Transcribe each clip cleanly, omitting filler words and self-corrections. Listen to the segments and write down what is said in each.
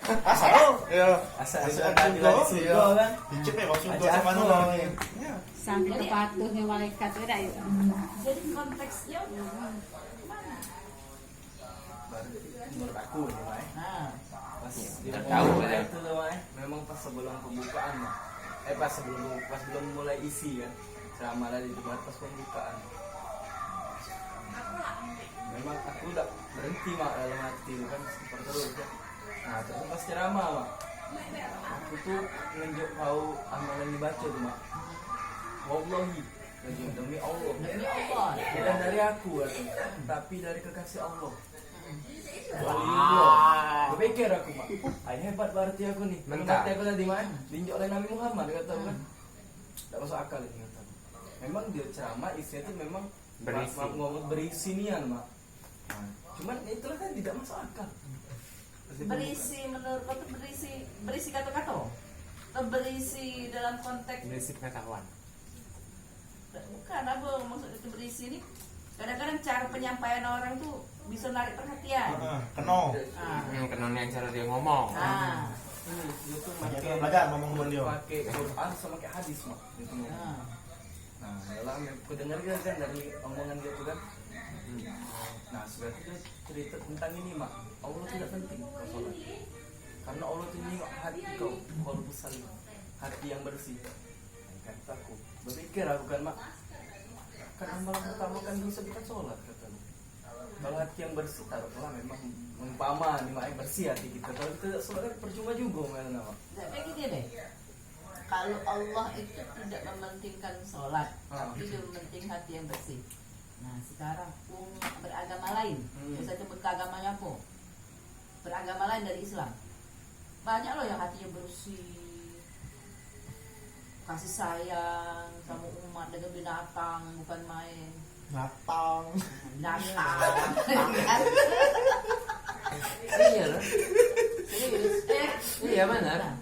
Asa lo? Ya. Asa Asa keadilan di surga, surga kan. Dicep ya maksud Ajak gua sama aku. lo. Ya. Sampai kepatuhnya malaikat beda ya. Jadi konteksnya mana? Menurut aku nih, Mai. Nah, Pas Nggak dia tahu, mulai ya. itu loh, Mai. Memang pas sebelum pembukaan, Mai. Pas belum mulai isi kan. Ceramah tadi itu pas pembukaan. Memang aku udah berhenti mak dalam hati itu kan seperti terus ya. Nah terus pas ceramah mak, aku tuh nunjuk tahu amalan dibaca tuh mak. Wallahi, demi Allah. demi Allah. Bukan dari aku tapi dari kekasih Allah. Wah. Berpikir aku mak, ay hebat berarti aku nih. Mantap. Berarti aku tadi mak, diinjak oleh Nabi Muhammad kata aku kan. Tidak masuk akal ini kata. Memang dia ceramah isinya tuh memang Berisi. ngomong berisi nian mak. Nah, cuman itulah kan tidak masuk akal. Berisi menurut kau tuh berisi kata-kata atau berisi dalam konteks Berisi pengetahuan. bukan apa maksud itu berisi ini kadang-kadang cara penyampaian orang tuh bisa narik perhatian. Keno. Kenal yang cara dia ngomong. Ah, Ini dia tuh Banyak pakai orang belajar ngomong sama dia. pakai Quran sama kayak hadis mak. Gitu, Mak. ah. Nah, dalam aku dengar kan dari omongan dia tuh kan. Nah, sebenarnya dia cerita tentang ini mak. Allah tidak penting kau sholat. Karena Allah tuh nengok hati kau, kalau besar hati yang bersih. Kataku, berpikir aku kan mak. Kan amalan pertama kan bisa bukan sholat kataku. Kalau hati yang bersih, taruhlah memang umpama nih mak bersih hati kita. Kalau kita tidak sholat kan percuma juga mana mak. Nah, kayak gini deh. Kalau Allah itu tidak mementingkan sholat, tapi dia mementing hati yang bersih. Nah sekarang beragama lain, bisa sebut keagamaan apa? Beragama lain dari Islam. Banyak loh yang hatinya bersih, kasih sayang sama umat dengan binatang, bukan main. Natang. Binatang. Iya loh. Serius? Iya benar. Nah,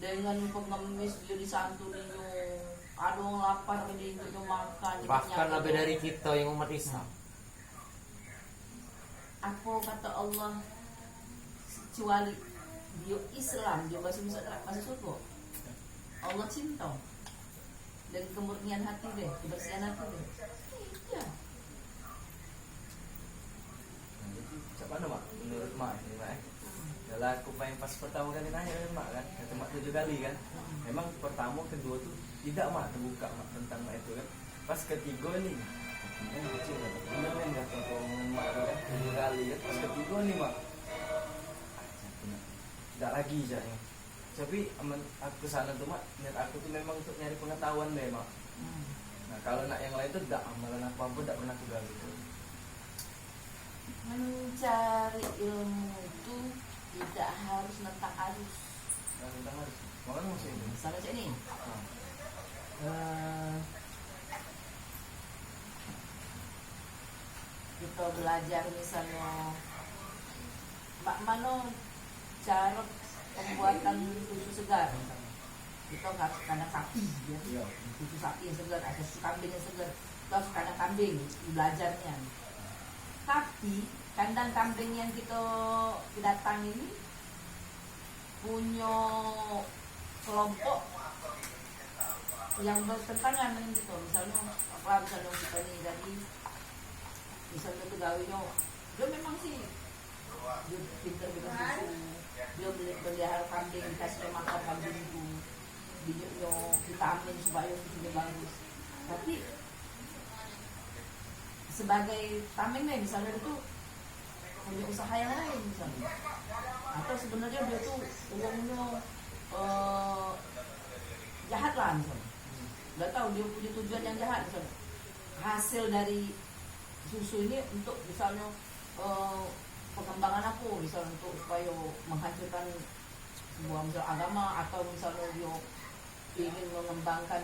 dengan pengemis dia disantuni, ada orang lapar dia ikut makan. Bahkan lebih dari kita yang umat Islam. Apa kata Allah kecuali dia Islam dia masuk surga. Allah cinta dan kemurnian hati deh, kebersihan hati deh. Iya. Macam mana mak? Menurut mak ini mak. Dalam aku main pas pertama kali nanya kan mak kan, kata mak 7 kali kan. Memang pertama kedua tuh tidak mak terbuka mak tentang mak itu kan. Pas ketiga nih, ini kecil kata benar kan kata omongan mak itu kan 7 kali kan. Pas ketiga nih mak, tidak lagi jadinya. Tapi aku sana tuh mak, niat aku tuh memang untuk nyari pengetahuan deh mak. Nah kalau nak yang lain tuh tidak amalan apa pun tidak pernah aku gali tuh. Mencari ilmu itu tidak harus tentang arus. Nah tentang harus, makanya masih itu. Misalnya cak ini, Nah, kita belajar misalnya Pak Mano cara pembuatan susu segar misalnya. Kita harus kandang sapi ya. iya. Susu sapi yang segar, ada susu kambing yang segar. Kita harus kandang kambing belajarnya. Tapi kandang kambing yang kita datang ini punya kelompok yang bertentangan dengan kita. Misalnya apa misalnya kita nih tadi misalnya pegawainya dia memang sih dia pintar bikin susu, dia pelihara kambing, dikasih makan kambing itu, dia vitamin supaya susunya bagus. Tapi sebagai tameng nih misalnya itu punya usaha yang lain misalnya, atau sebenarnya dia tuh uangnya jahat lah misalnya, nggak tahu dia punya tujuan yang jahat misalnya. Hasil dari susu ini untuk misalnya pengembangan apa misalnya untuk supaya menghancurkan sebuah misal agama, atau misalnya dia ingin mengembangkan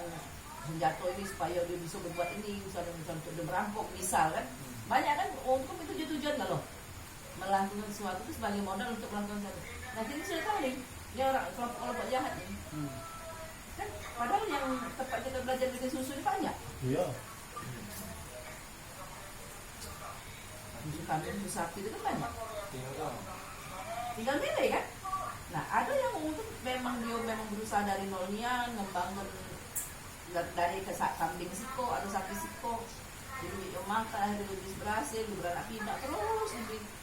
senjata ini supaya dia bisa berbuat ini misalnya untuk dia merampok misal kan. Banyak kan untuk itu tujuan nggak loh melakukan sesuatu itu sebagai modal untuk melakukan sesuatu. Nah ini sudah tahu nih dia orang kelompok jahat nih. Kan padahal yang tempat kita belajar bikin susu ini banyak. Iya. Susu kambing, susu sapi itu kan banyak. tinggal milih kan. Nah ada yang untuk memang dia memang berusaha dari nolnya ngebangun dari kambing siko atau sapi siko, jadi dia makan akhirnya dia berhasil, dia beranak pinak terus,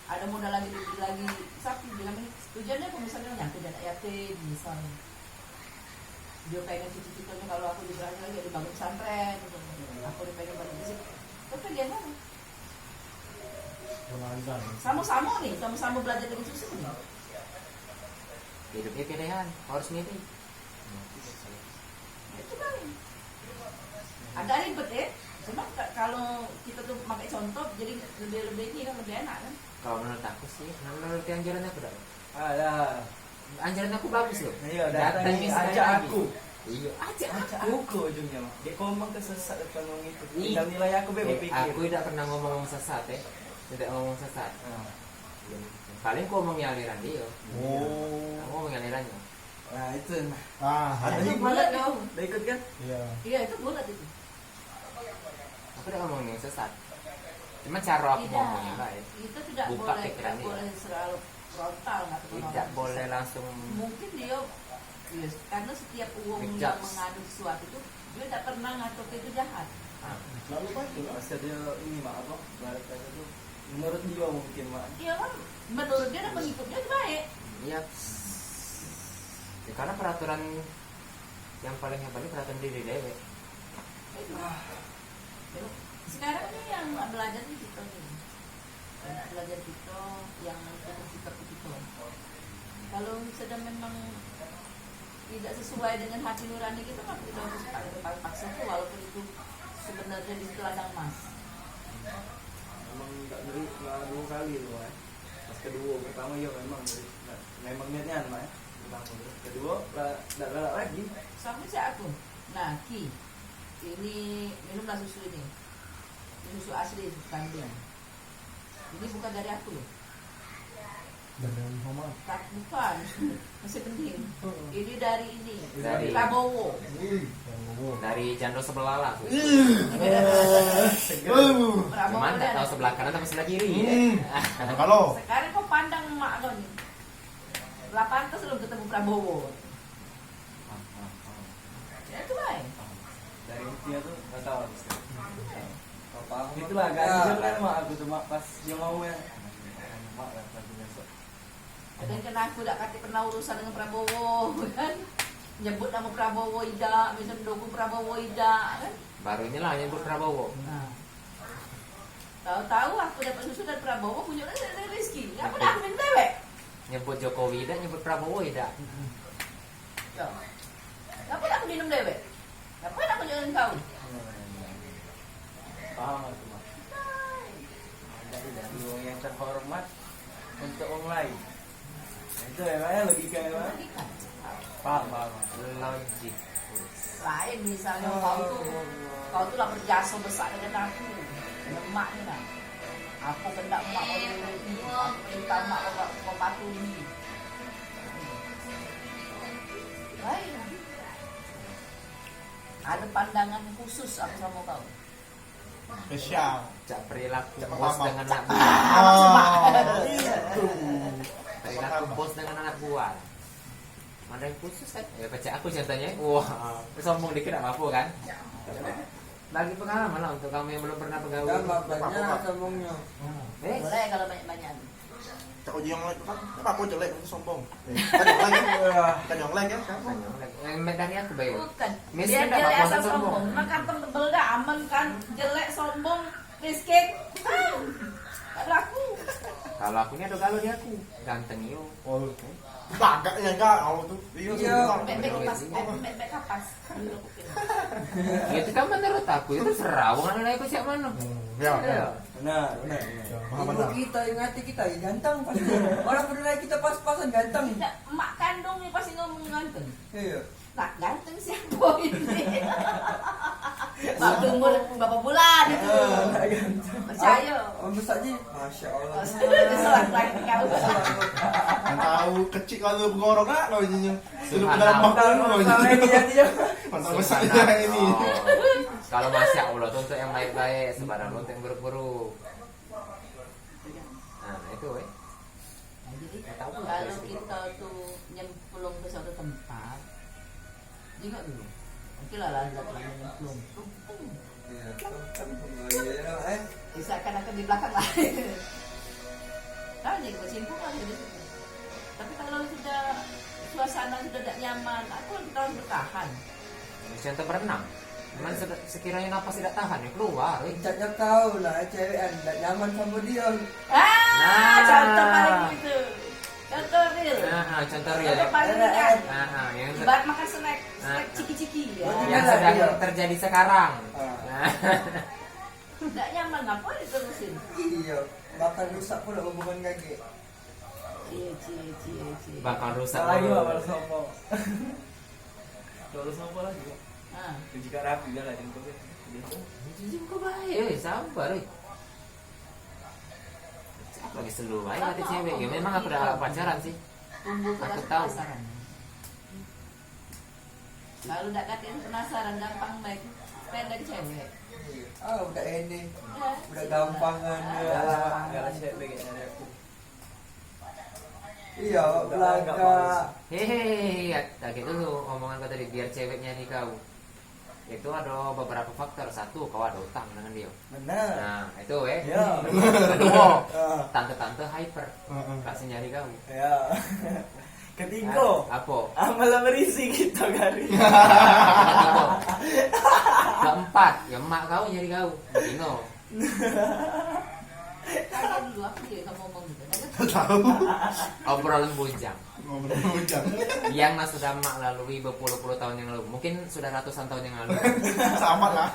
ada modal lagi lebih lagi sapi, bilang ini tujuannya apa misalnya nyangkut anak yatim misalnya, dia pengen cita-citanya kalau aku berhasil lagi dibangun pesantren, aku pengen bangun di situ, tapi dia mana? Sama-sama nih, sama-sama belajar dari susu nih. Hidupnya pilihan, harus milih. Itu kan ada ribet ya. Cuma kalau kita tuh pakai contoh jadi lebih ini kan lebih enak kan. Kalau menurut aku sih, menurut anjuran aku dah. Ada. Anjuran aku bagus loh. Iya, datang ajak aku. Iya, ajak Aku ujungnya mah. Dia ngomong kesesat depan orang itu. Ih. Tinggal nilai aku berpikir. Aku tidak pernah ngomong sesat ya. Tidak ngomong sesat. Nah, Paling ku ngomongnya aliran dia. Oh. Aku ngomongnya alirannya. nah itu. Ada Itu juga. bulat kau. Udah ikut kan? Iya. Iya itu bulat itu. Aku tidak ngomong yang sesat. Cuma cara aku ngomongnya baik. Kita tidak Buka boleh pikiran dia. boleh selalu frontal nggak Tidak boleh langsung. Mungkin dia yes, karena setiap uang yang Ngejudge. mengandung sesuatu itu dia tidak pernah ngatur itu jahat. Lalu apa itu? Masa dia ini mak apa? Balik kata tuh. Menurut dia mungkin mak. Iya kan menurut dia dan pengikutnya itu baik. Iya. Ya, karena peraturan yang paling hebat itu peraturan diri dewek. Itu. Sekarang ini yang belajar nih kita nih. Yang belajar kita yang kita. Kalau sedang memang tidak sesuai dengan hati nurani kita kan kita harus paksa tuh walaupun itu sebenarnya di situ ladang emas. Memang nggak ngeri nggak dua kali loh ya. Pas kedua pertama ya memang ngeri. Memang niatnya mak ya. Pertama kedua nggak galak lagi. Sampai saya aku. Nah Ki, ini minumlah susu ini. Ini susu asli kambing. Ini bukan dari aku loh. Dari Muhammad. Tak bukan. Masih penting. Ini dari ini. Dari- Prabowo. Dari jando sebelah lah. tuh. Prabowo Cuman tak dia. tahu sebelah kanan atau sebelah kiri. Kalau Sekarang kau pandang mak kau nih. Lah pantas lu ketemu Prabowo. Ya itu baik. Dari intinya tuh nggak tahu habis. Itulah gak jujur kan mak aku tuh mak pas dia mau ya. Mak lagi besok. Dan kena aku tak kata pernah urusan dengan Prabowo kan. Nyebut nama Prabowo Ida, misalnya mendukung Prabowo Ida kan. Baru inilah nyebut Prabowo. Nah. Tahu-tahu aku dapat susu dari Prabowo punya dari Rizky. Apa dah minta dewek? Nyebut Jokowi tidak, nyebut Prabowo tidak. Ya. Apa dah aku minum dewek? Apa dah aku jangan kau? Paham aku mak. Dari orang yang terhormat untuk orang lain. Nah, itu memangnya logika ya mak. Logika. Paham paham. Logik. Lain misalnya kau tuh lah berjasa besar dengan aku, dengan emak ni lah. Aku kendak emak kau ini, aku perintah emak kau patuhi. Lain. Ada pandangan khusus aku sama kau. spesial. Cak perilaku Cak bos pertama. dengan anak buah. Itu. Perilaku bos dengan anak buah. Mana yang khusus kan? Ya baca aku contohnya. Wah, sombong dikit gak apa-apa kan? Bagi pengalaman lah untuk kamu yang belum pernah pegawai. banyak sombongnya. Boleh kalau banyak-banyak. Cak uji yang lain kan apa aku jelek aku sombong. Kan yang lain kan? Kan yang lain kan? Yang dari aku bayu. Bukan. Miskin Dia tak jelek apa-apa asal sombong. sombong. Makan tebel dah aman kan. Jelek sombong miskin. Tak berlaku. Kalau aku ini ada galau di aku. Ganteng yo. Oh, bagak ya enggak aku tuh. Iya. Bebek kapas. Bebek kapas. Ya, itu kan menurut aku itu serawang anak aku siapa mana? Ya. Iya. Benar benar. Paham Ibu benar. kita yang hati kita ya ganteng pasti. Orang bernilai kita pas-pasan ganteng. Tidak, emak kandung ni pasti ngomong ganteng. Iya. Nak ganteng siapa ini? Mak tunggu berapa bulan itu. Percaya. Om besarnya, masya Allah. Keselan lagi kau. Yang tahu kecil kalau bergorok nak lo ini. Sudah Subhanallah. dalam makan lo Sama ini. ini ya dia. Mantap besarnya ini. Kalau masya Allah tuh untuk yang baik-baik, sebarang untuk yang buruk-buruk. Nah itu Nggak tahu tuh. Kalau kita tuh nyemplung ke suatu tempat, juga dulu. Oke lah nyemplung. Iya, kan. Bisa akan di belakang lah. Kan jadi bersimpul lah di situ. Tapi kalau sudah suasana sudah tidak nyaman, aku harus bertahan. Contoh berenang. Cuman sekiranya napas tidak tahan ya keluar. Ucapnya kau lah, cewek tidak nyaman sama dia. Ah, contoh paling gitu. Contoh real. Contoh real. Contoh paling ringan. Yang Ibarat makan snack ciki-ciki ya. yang sedang terjadi sekarang. Tidak nyaman, ngapain diterusin? Iya, bakal rusak pula hubungan kaki. Cie. Bakal rusak. lagi bakal sombong. Kalau sombong lagi. Ah. Jika rapi dah lah jengkol. Jujur kau baik, sabar. Lagi selu baik hati cewek. Ya memang aku udah pacaran sih. Tunggu Aku keras tahu. penasaran. Kalau tidak katain penasaran gampang baik. Pendek cewek. Ah, udah ini, Ya, udah gampangan ya. Enggak lah cewek kayaknya dari aku. Iya, Enggak belaka. Hehehe, kayak gitu omongan kau tadi biar ceweknya nih kau. Itu ada beberapa faktor. Satu, kau ada utang dengan dia. Benar. Nah, itu Ya. Kedua, Ah, tante-tante hyper. Kasih nyari kau. Ya. Ketiga, Apa? malah berisi kita kali. Ketiga. Keempat, ya emak kau nyari kau. Dino. kaget dulu aku dia kamu ngomong gitu. Tahu. Obrolan bujang. Ngobrol bujang. Yang mas sudah mak lalui berpuluh-puluh tahun yang lalu. Mungkin sudah ratusan tahun yang lalu. Sama lah.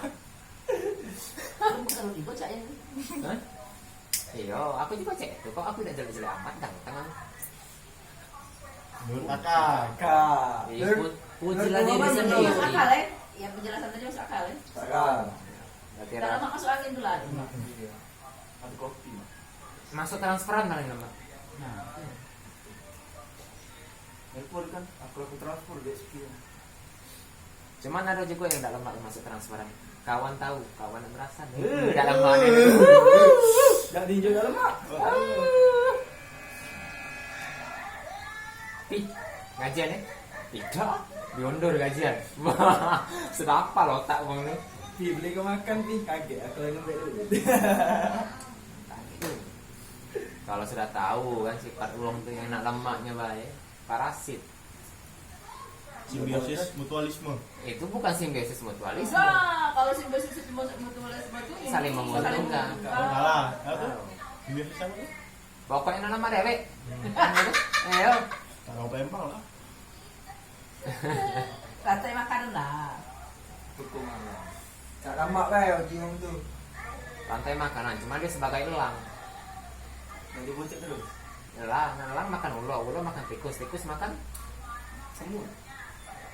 Kamu kalau ibu cak yang Hah? Iya, aku juga cek itu. Kok aku tidak jelek-jelek amat tangan. Menurut kakak. Kak. Pujilah diri Menurut sendiri. masuk akal ya? Ya penjelasan tadi masuk akal ya? sekarang. Berarti Kalau mau masuk angin dulu ada. Ada kopi. masuk transferan kali nama. Nah, Telepon kan, aku transfer dia sekian. Cuman ada juga yang tidak lama masuk transferan. Kawan tahu, kawan merasa. Tidak lama nih. Enggak diinjak dalam mak. Ih, gajian ya? Tidak, diundur gajian. Wah, sudah apa loh tak bang nih? Pi beli kau makan pi, kaget aku lagi ngambil duit. Kalau sudah tahu kan sifat uang tuh yang enak lemaknya baik, parasit. Simbiosis mutualisme. Itu bukan simbiosis mutualisme. bisa kalau simbiosis itu mutualisme itu Saling menguntungkan. Salah. Apa tuh? Simbiosis apa tuh? Pokoknya nama dewe. Ayo. Taruh pempal lah. rantai makanan lah. Tuku mana? Tak lama kayak jiong tu. Rantai makanan, cuma dia sebagai elang. Yang dibocek terus. Elang makan ulo makan tikus makan Semua.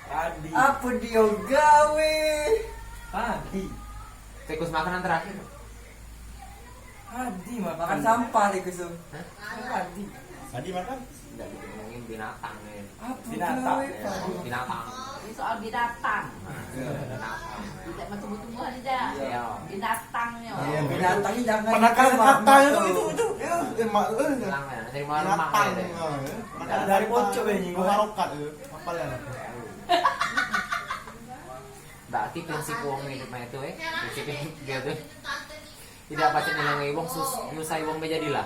Tadi. Apa dia gawe? Tadi. tikus makanan terakhir. Tadi Makan sampah di kusum. Hah? Tadi. Tadi makan. Tidak ngomongin binatang nih. Apa Binatang, gawe, ya. Pak? Binatang. Ini soal binatang. Binatang. Tidak macam tumbuh-tumbuhan tidak. Iya. Binatangnya. Iya, Binatangnya jangan Penakalan dimakan, kata itu tuh. ya. Emak Elang ya, dari mana lemak binatang. ya. Makan Dari pocok ya, nyinggung. Harokat apa ya? Berarti prinsip uang hidupnya itu prinsip dia tuh tidak pasti nilai uang nyusai uang menjadilah.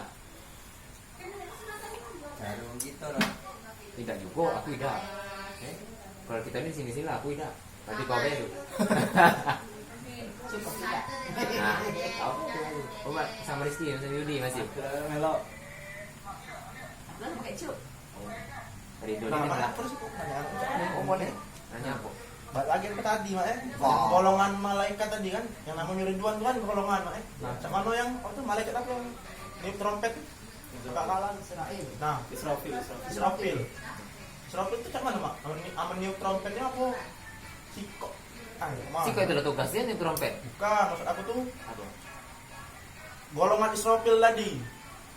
Baru gitu lah. Tidak juga, aku tidak. Kalau kita di sini lah, aku tidak. Berarti kau belu. Cukup tidak. Nah, kau tuh. Coba sama Rizky, sama Yudi masih. Melok. Lalu pakai cup. Dari dulu Nah, ini mana lah. terus kok nanya? Oh, boleh. Nanya apa? Balik lagi ke tadi, Mak. Oh. Golongan malaikat tadi kan, yang namanya Ridwan itu kan golongan, Mak. Nah. Sama lo yang apa tuh malaikat apa yang niup trompet? Suka kalah. Israel. Nah, Israfil. Israfil. Israfil itu cak mana, Mak? Aman niup trompetnya apa? Siko. Mak. Si kau itu lah tugasnya nih trompet. Bukan, maksud aku tuh Apa? golongan Israfil tadi.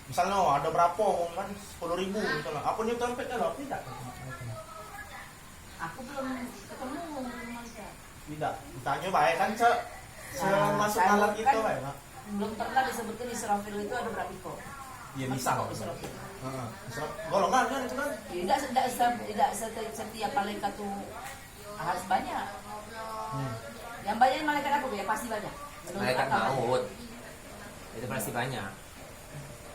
Misalnya ada berapa, kan 10.000 misalnya. Apa niup trompetnya lo? Tidak. Aku belum ketemu mereka. Tidak. Ditanya baik kan masuk Nah, alat saya itu kan- baik, Mak. Belum pernah disebutkan Israfil itu ada berapa ekor. Iya Masuk misal. kok Israfil. Golongan kan itu kan. Tidak setiap malaikat tuh harus banyak. Hmm. Yang banyak malaikat apa ya? Pasti banyak. Menurut Malaikat akal banyak. maut. Itu pasti banyak.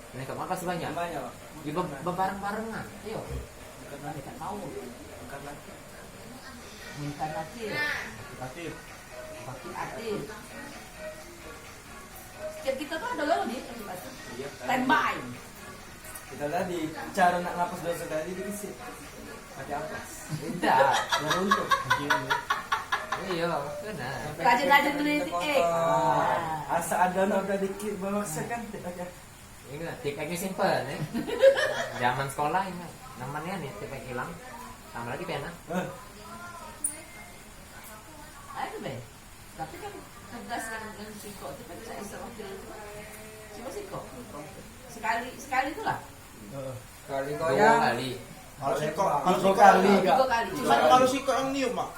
Malaikat maut pasti banyak. Banyak, Pak. Di bebareng-barengan. Iya. Bukan malaikat maut. Karena Bukan nakir. Aktif. Bakit atil. Setiap kita tuh ada lalu nih. iya, Standby. kita tadi cara nak napas dosa tadi dikasih pakai apa? Tidak. Yang untuk. Iya, benar. Rajin-rajin meneliti Asa ada nak udah dikit memaksa kan pakai. Ini tipeknya simple nih. Zaman sekolah ini namanya nih tipek hilang. Tambah lagi pena. Itu be. Tapi kan tugas yang siko itu kan bisa Israfil itu. Cuma siko. Sekali itulah. Kali Dua goyang. kali. Kalau siko, Dua kali. Tiga kali. Cuma Cuma kalau siko yang niup mak.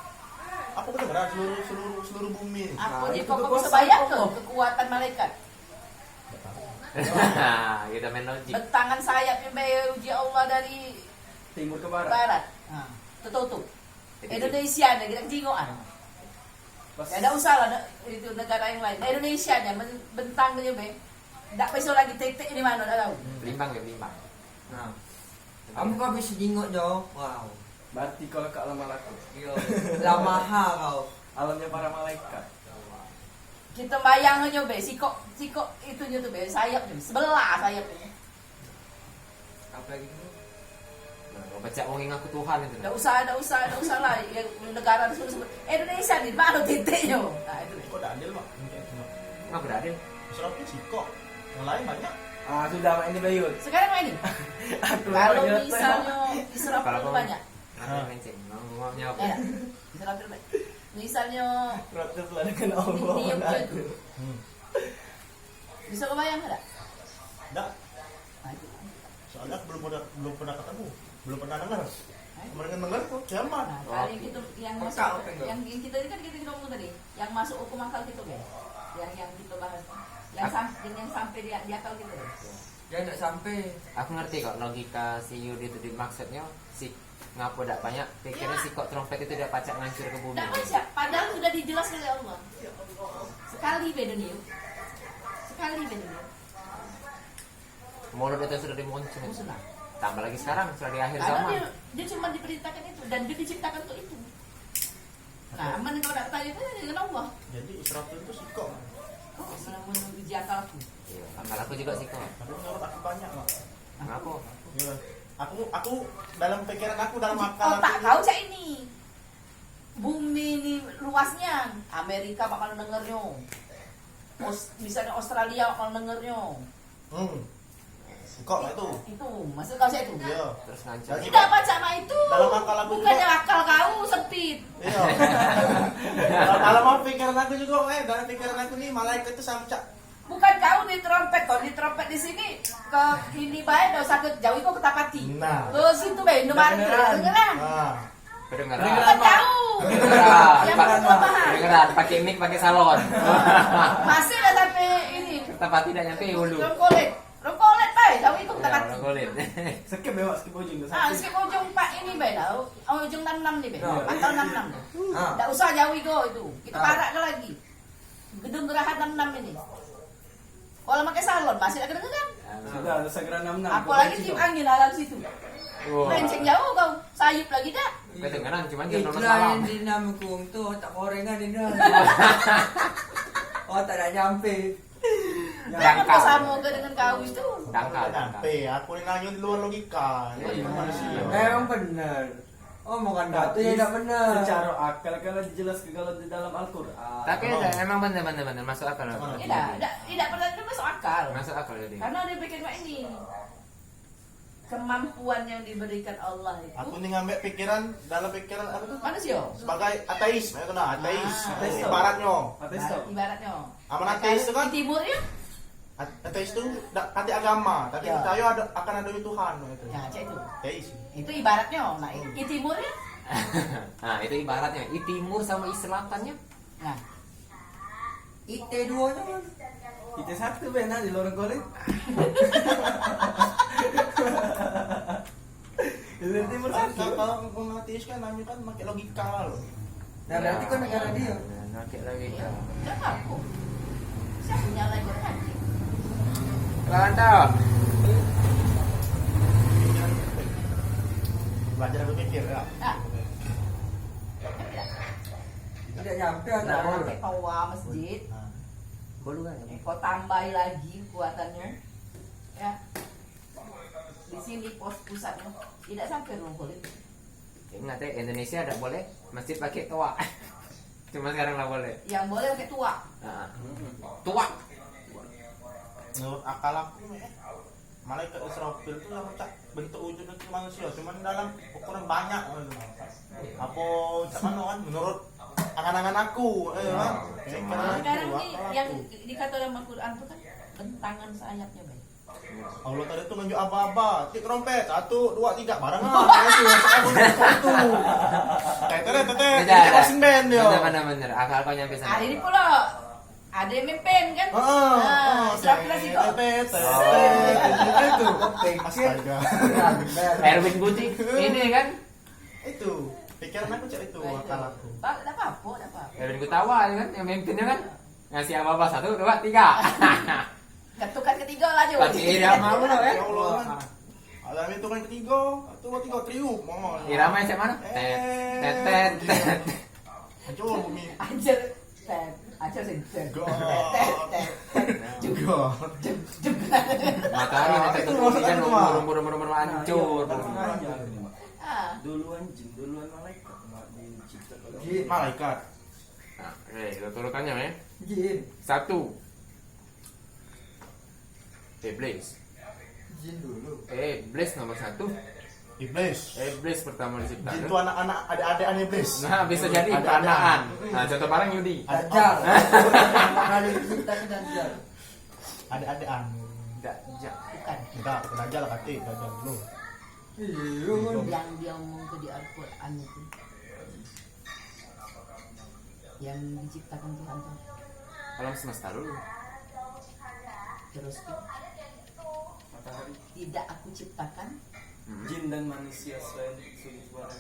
Aku benar seluruh bumi. aku di itu kok kekuasaan bisa bayang Allah. tuh kekuatan malaikat. Kita main logik. Bentangan sayapnya be uji Allah dari Timur ke barat. barat. Tutup. Indonesia nih kita jingoan. Pas Ya ada usah lah itu negara yang lain. Nah, Indonesia nya bentang dia be. Ndak peso lagi titik di mana dah tahu. Belimbang ya belimbang. Nah, kamu kok bisa jingok Jo? Wow. berarti kalau ke alam malaikat. Yo, lamaha kau. Alamnya para malaikat. Kita bayang aja be, siko itu tuh be, sayap tuh, sebelah sayapnya. Apa gitu? Nah, baca wong yang ngaku Tuhan itu. Ndak usah lah yang negara sebut Indonesia di mana titiknya. Nah, itu. Kok tak adil mak? Nggak beradil. Israfil siko. Yang lain banyak. Sudah mak ini Bayut. Sekarang ini Aku kalau aja misalnya Israfil Kalau banyak. Nanti menceng. Ngomongnya apa? Ya. Israfil banyak. Misalnya Raptor peladakan Allah. niup Nah, itu. Hmm. Bisa kebayang enggak? Enggak. Nah, itu. Soalnya aku belum pernah ketemu, belum pernah dengar. Nah, Kemarin dengar tuh kiamat. Nah, kali kita yang Peka, masuk, peka. yang kita ini kan kita ngomong tadi, yang masuk hukum akal gitu guys, yang kita bahas, yang sampai di akal gitu. Dia tidak sampai. Aku ngerti kok logika si Yudi itu maksudnya si ngapo dak banyak pikirnya si kok trompet itu dia pacak ngancur ke bumi. Tidak baca, padahal sudah dijelaskan oleh Allah. Sekali beda nih, sekali beda nih. Mulut itu sudah dimuncul. Sudah. Tambah lagi sekarang sudah di akhir Karena zaman. dia cuma diperintahkan itu dan dia diciptakan untuk itu. Nah, aman kalau tak tanya itu dengan Allah. Jadi Israfil itu siko. Oh, senang menguji akalku. Iya, akal aku juga sih kok. Tapi menurut aku banyak mak. Kenapa? Ya. Aku dalam pikiran aku dalam akal Oh, tak aku. kau cak ini. Bumi ini luasnya. Amerika bakal dengernya. Misalnya Australia bakal dengernya. Siko lah itu. Itu, maksud kau cak itu? Iya. Terus ngancur. Jadi- Tidak baca sama itu. Dalam akal aku Bukannya juga. akal kau sempit. Iya. Dalam pikiran aku juga, dalam pikiran aku nih malaikat itu sama cak. Bukan kau di trompet, kau di trompet di sini ke ini baik, dah sakit jauh kau ketapati. Nah. Ke situ baik, nomor itu dengeran. Nah. Kedengeran. Bukan kau. Kedengeran. Yang maksud paham. Kedengeran. Pakai mic, pakai salon. Masih dah sampai ini. Tempat tidak nyampe hulu. Rongkolet baik, jauh itu Ya, ketapati. orang kulit. Skip ya, Mak, skip ujung tu. Ah, si ujung pak ini baik dah. Ujung 66 nih baik. Ya. Atau 66 dah. Ah. Tak usah jauh itu. Kita Ah. parak ke lagi. Gedung Geraha 66 ini. Kalau pakai salon masih ada kedengeran. Sudah, ada segera 66. Apalagi tiup angin alam situ. Wah. Lenceng jauh kau. Sayup lagi dah. Kedengeran cuman jam 12 Itulah malam. yang dinamaku tu otak gorengan dia. Oh tak ada nyampe. Jangan Dangkal. kau sama ke dengan kau itu. Dangkal, dangkal. Sampai aku ini nanya di luar logika. Ini manusia. Memang benar. Omongan batu ya tidak benar. Secara akal kalau dijelaskan kalau di dalam Al-Qur'an. Tapi emang bener masuk akal. Tidak pernah itu masuk akal. Masuk akal jadi. Karena dia pikir Pak ini kemampuan yang diberikan Allah itu Aku ini ngambil pikiran dalam pikiran apa tuh? manusia. Sebagai ateis, itu nah ateis. Ah. Ibaratnya. Ateis tau. Ibaratnya. Aman ateis itu kan? Di timurnya? Ateis itu anti agama, tapi Ya. percaya akan ada Tuhan itu. Ya, cek itu. Ateis. Itu ibaratnya. Nah, di timurnya? Nah, itu ibaratnya. Di timur sama di selatannya. Nah, IT duanya kan. Kita satu benar di lorong goreng. Dari timur satu. Kalau mengateis kan namanya kan pakai logika loh. Nah berarti kan negara dia. Nakik lagi kau. Kan aku. Siapa nyala aja nanti. Lawan tau. Belajar berpikir ya. Ah, Tidak nyampe nggak atau sampai tawa masjid. Nah, Bolu kan. Kau tambahin lagi kuatannya. Ya. Di sini pos pusatnya tidak sampai rumpul itu. Ingat ya, Indonesia tidak boleh masjid pakai toa. Cuma sekarang lah boleh. Yang boleh pakai tua. Nah, tua. menurut akal aku malaikat Israfil itu yang cak bentuk wujudnya itu manusia, cuman dalam ukuran banyak. Apa cak mana kan menurut angan-angan aku, kan? Sekarang nih yang dikata dalam Al-Quran itu kan bentangan sayapnya, baik. Allah tadi tuh nunjuk apa-apa, tik trompet, 1, 2, 3, barengan. Itu. Kayak tete, kayak marching band dia. Bener. Akal kau nyampe sana. Hari ini pula ada yang mimpin kan? Israfil sih kok. Itu. Astaga. Erwin Guti ini kan. Itu. Pikiran aku cak itu akal aku. Tak apa-apa, tak apa. Erwin Gutawa kan, yang mimpinnya kan. Ngasih apa-apa 1, 2, 3. Ketukan ketiga lah Jo. Tapi irama lo Ya kan. Allah kan. Alam itu kan ketiga, 1, 2, 3 triuk. Mama. Irama yang mana? Tet. Hancur bumi. Ajar, ajar sih. God. Juga. God. Matahari nanti Itu tutup maksud hujan aku, Mak. rumur hancur. Ah, Duluan jin, duluan malaikat nggak diciptakan. Jin. Malaikat. Nah, turutannya ya. Jin. 1. Iblis. Jin dulu. Iblis nomor 1. Iblis. Iblis pertama Jin itu diciptakan. anak-anak adik-adik iblis. Nah, bisa jadi Ada keadaan. Nah, contoh barang Yudi. Dajjal. Oh. Pertama kali diciptakan Dajjal. Adik-adikan. Dajjal. bukan. Kita belajar lah kati, belajar dulu. Iya kan. Yang dia ngomong ke di Al-Quran itu. Yang diciptakan Tuhan tuh. Alam semesta dulu. Terus Matahari, tidak aku ciptakan jin dan manusia selain sudut suara.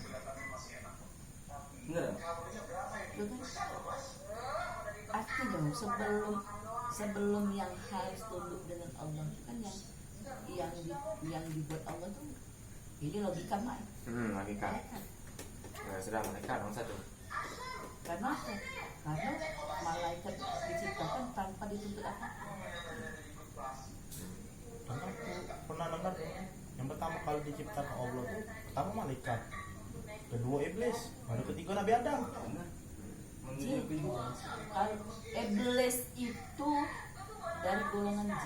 Enggak. itu kan artinya sebelum yang harus tunduk dengan Allah itu kan yang dibuat Allah tuh ini logika main. Logika. Sudah mereka nomor 1. Karena apa? Karena malaikat diciptakan tanpa dituntut apa? Karena aku pernah dengar yang pertama kali diciptakan Allah tuh pertama malaikat, kedua iblis, baru ketiga Nabi Adam. Manusia Kalau iblis